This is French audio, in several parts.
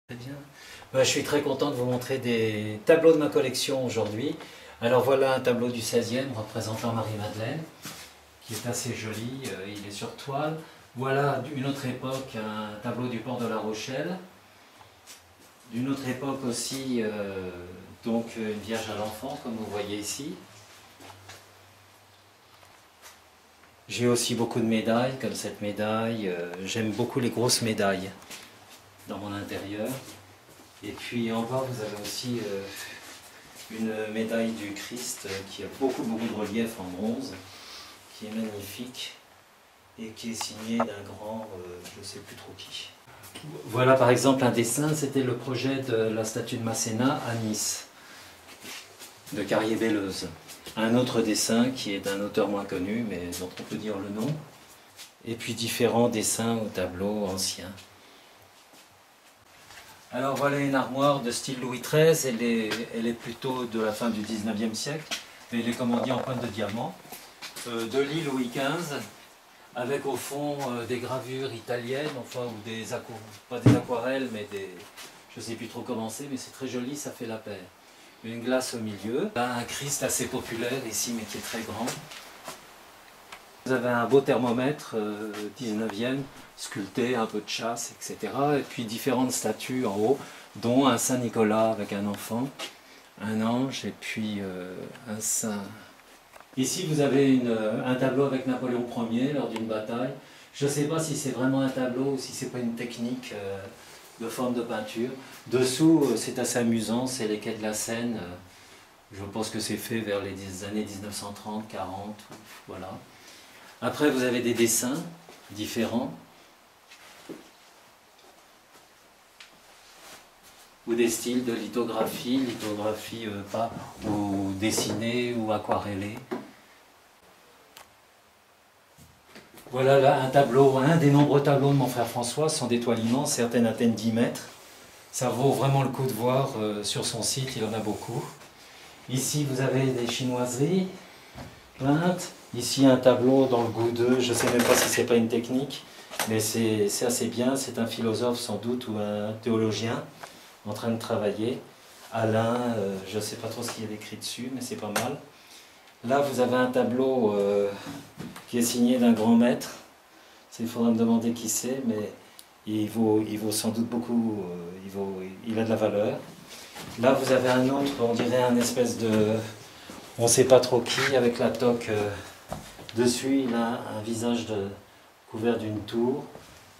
Très bien. Je suis très content de vous montrer des tableaux de ma collection aujourd'hui. Alors voilà un tableau du 16e représentant Marie-Madeleine, qui est assez joli, il est sur toile. Voilà d'une autre époque un tableau du port de La Rochelle. D'une autre époque aussi, donc une Vierge à l'enfant, comme vous voyez ici. J'ai aussi beaucoup de médailles, comme cette médaille. J'aime beaucoup les grosses médailles dans mon intérieur. Et puis en bas, vous avez aussi une médaille du Christ qui a beaucoup de relief en bronze, qui est magnifique et qui est signée d'un grand, je ne sais plus trop qui. Voilà par exemple un dessin, c'était le projet de la statue de Masséna à Nice, de Carrier-Belleuse. Un autre dessin qui est d'un auteur moins connu, mais dont on peut dire le nom. Et puis différents dessins au tableau anciens. Alors voilà une armoire de style Louis XIII, elle est plutôt de la fin du 19e siècle, mais elle est comme on dit en pointe de diamant, de lit Louis XV, avec au fond des gravures italiennes, enfin, ou pas des aquarelles, mais des, je ne sais plus trop comment c'est, mais c'est très joli, ça fait la paire. Une glace au milieu, là, un Christ assez populaire ici, mais qui est très grand. Vous avez un beau thermomètre 19e, sculpté, un peu de chasse, etc. Et puis différentes statues en haut, dont un Saint-Nicolas avec un enfant, un ange et puis un saint. Ici vous avez un tableau avec Napoléon Ier lors d'une bataille. Je ne sais pas si c'est vraiment un tableau ou si c'est pas une technique de forme de peinture. Dessous, c'est assez amusant, c'est les quais de la Seine. Je pense que c'est fait vers les années 1930, 40, voilà. Après, vous avez des dessins différents, ou des styles de lithographie pas, ou dessinée ou aquarellée. Voilà là, un tableau, un des nombreux tableaux de mon frère François, ce sont des toiles immenses, certaines atteignent 10 mètres. Ça vaut vraiment le coup de voir sur son site, il en a beaucoup. Ici, vous avez des chinoiseries peintes. Ici, un tableau dans le goût d'eux, je ne sais même pas si c'est pas une technique, mais c'est assez bien. C'est un philosophe sans doute ou un théologien en train de travailler. Alain, je ne sais pas trop ce qu'il y a écrit dessus, mais c'est pas mal. Là, vous avez un tableau qui est signé d'un grand maître. Il faudra me demander qui c'est, mais il vaut sans doute beaucoup, il a de la valeur. Là, vous avez un autre, on dirait un espèce de... on ne sait pas trop qui, avec la toque dessus, il a un visage couvert d'une tour.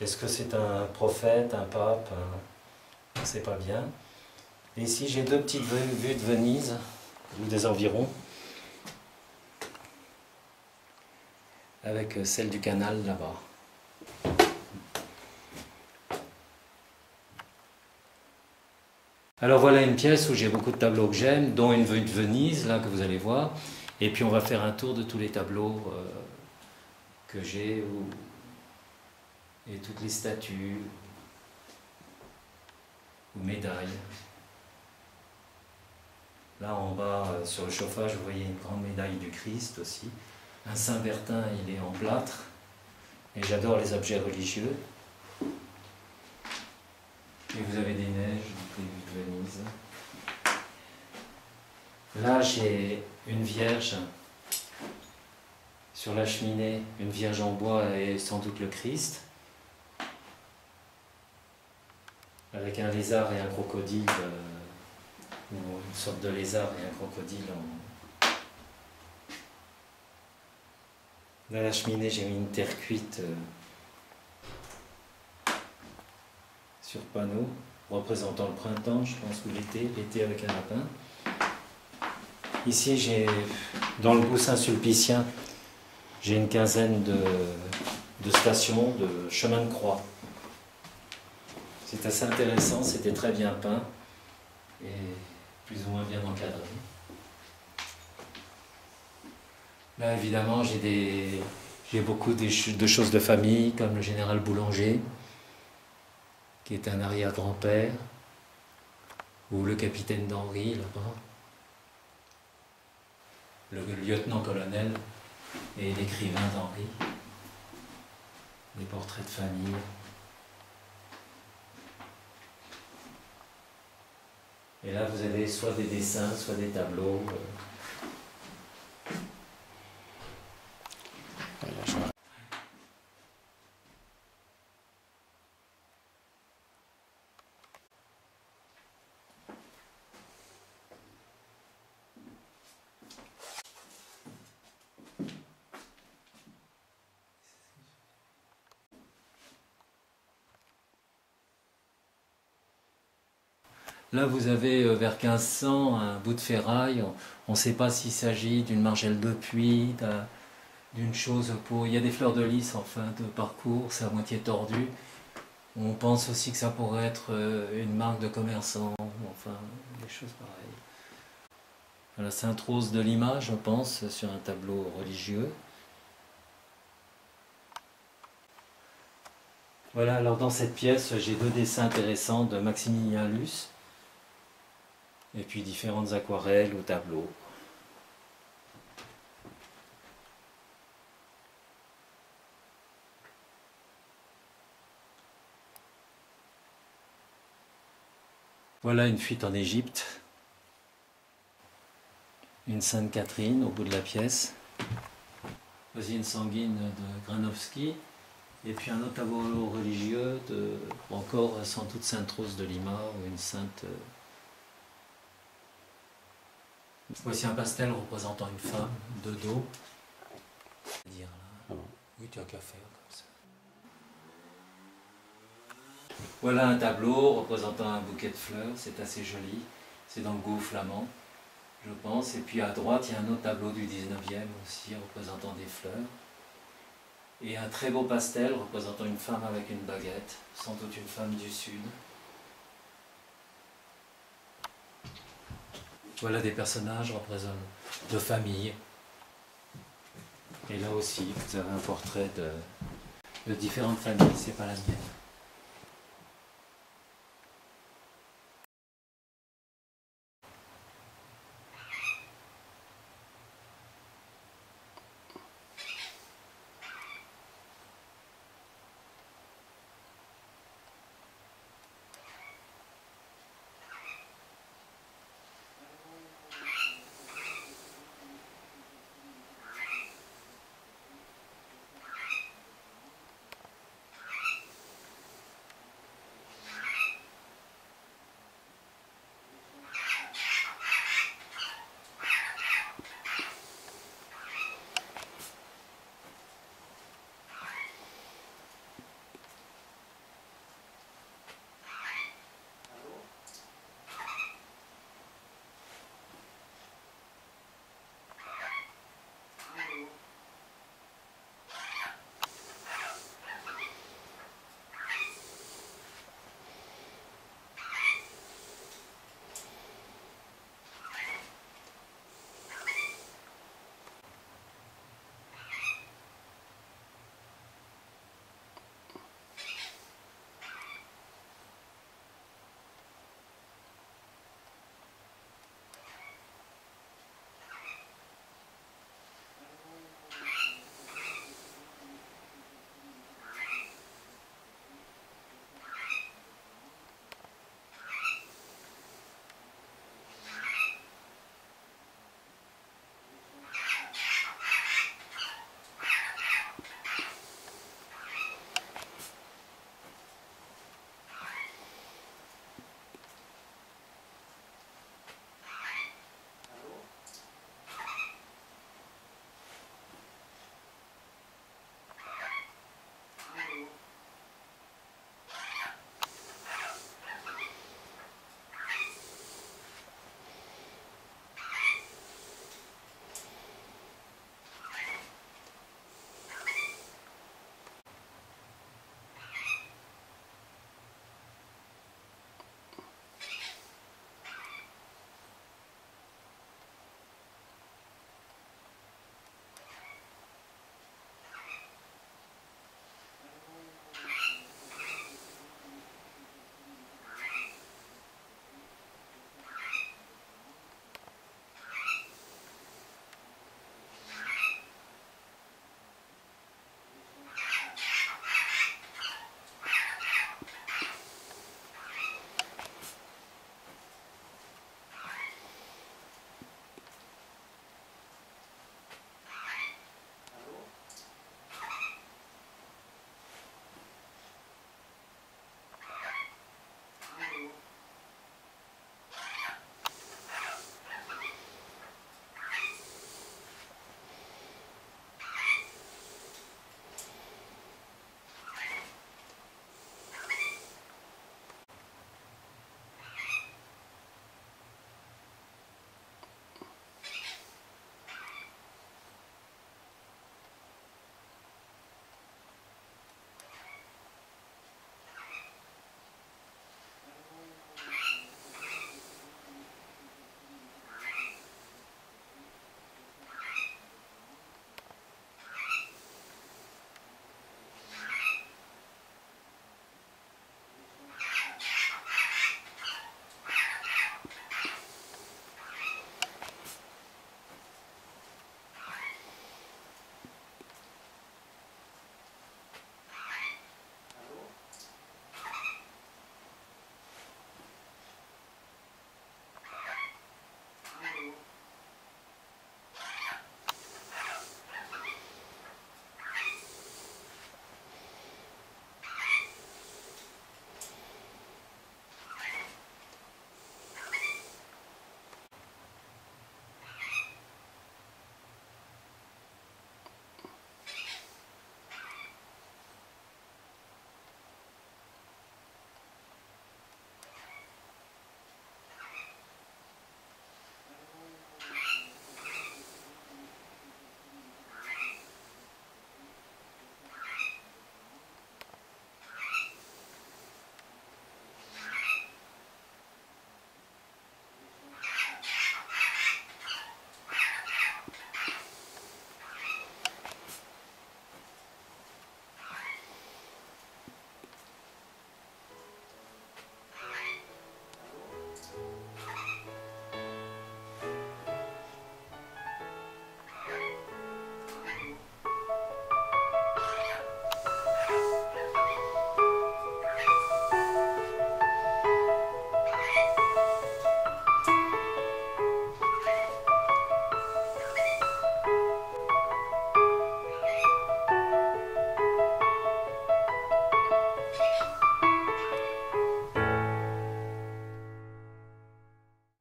Est-ce que c'est un prophète, un pape? On ne sait pas bien. Et ici, j'ai deux petites vues de Venise, ou des environs, avec celle du canal là-bas. Alors voilà une pièce où j'ai beaucoup de tableaux que j'aime, dont une vue de Venise, là que vous allez voir. Et puis on va faire un tour de tous les tableaux que j'ai, et toutes les statues, ou médailles. Là en bas, sur le chauffage, vous voyez une grande médaille du Christ aussi. Un Saint-Bertin, il est en plâtre. Et j'adore les objets religieux. Et vous avez des neiges, des vues de Venise. Là, j'ai une Vierge sur la cheminée, une Vierge en bois et sans doute le Christ, avec un lézard et un crocodile, ou une sorte de lézard et un crocodile. Dans la cheminée, j'ai mis une terre cuite sur panneau, représentant le printemps, je pense, ou l'été avec un lapin. Ici, j'ai, dans le goût Saint-Sulpicien, j'ai une quinzaine de stations, de chemins de croix. C'est assez intéressant, c'était très bien peint et plus ou moins bien encadré. Là, évidemment, j'ai beaucoup de choses de famille, comme le général Boulanger, qui est un arrière-grand-père, ou le capitaine d'Henri, là-bas, le lieutenant-colonel et l'écrivain d'Henri, des portraits de famille. Et là, vous avez soit des dessins, soit des tableaux. Là, vous avez vers 1500 un bout de ferraille. On ne sait pas s'il s'agit d'une margelle de puits, d'une chose pour... Il y a des fleurs de lys en fin de parcours, c'est à moitié tordu. On pense aussi que ça pourrait être une marque de commerçant, enfin, des choses pareilles. Voilà, c'est un Sainte-Rose de Lima, je pense, sur un tableau religieux. Voilà, alors dans cette pièce, j'ai deux dessins intéressants de Maximilien Luce, et puis différentes aquarelles ou tableaux. Voilà une fuite en Égypte, une Sainte Catherine au bout de la pièce, voici une sanguine de Granovski, et puis un autre tableau religieux de, encore sans doute Sainte-Rose de Lima ou une sainte. Voici un pastel représentant une femme de dos. Dire là. Oui, tu as qu'à faire comme ça. Voilà un tableau représentant un bouquet de fleurs, c'est assez joli. C'est dans le goût flamand, je pense. Et puis à droite, il y a un autre tableau du 19e aussi représentant des fleurs. Et un très beau pastel représentant une femme avec une baguette, sans doute une femme du Sud. Voilà des personnages représentant de famille. Et là aussi, vous avez un portrait de différentes familles, c'est pas la mienne.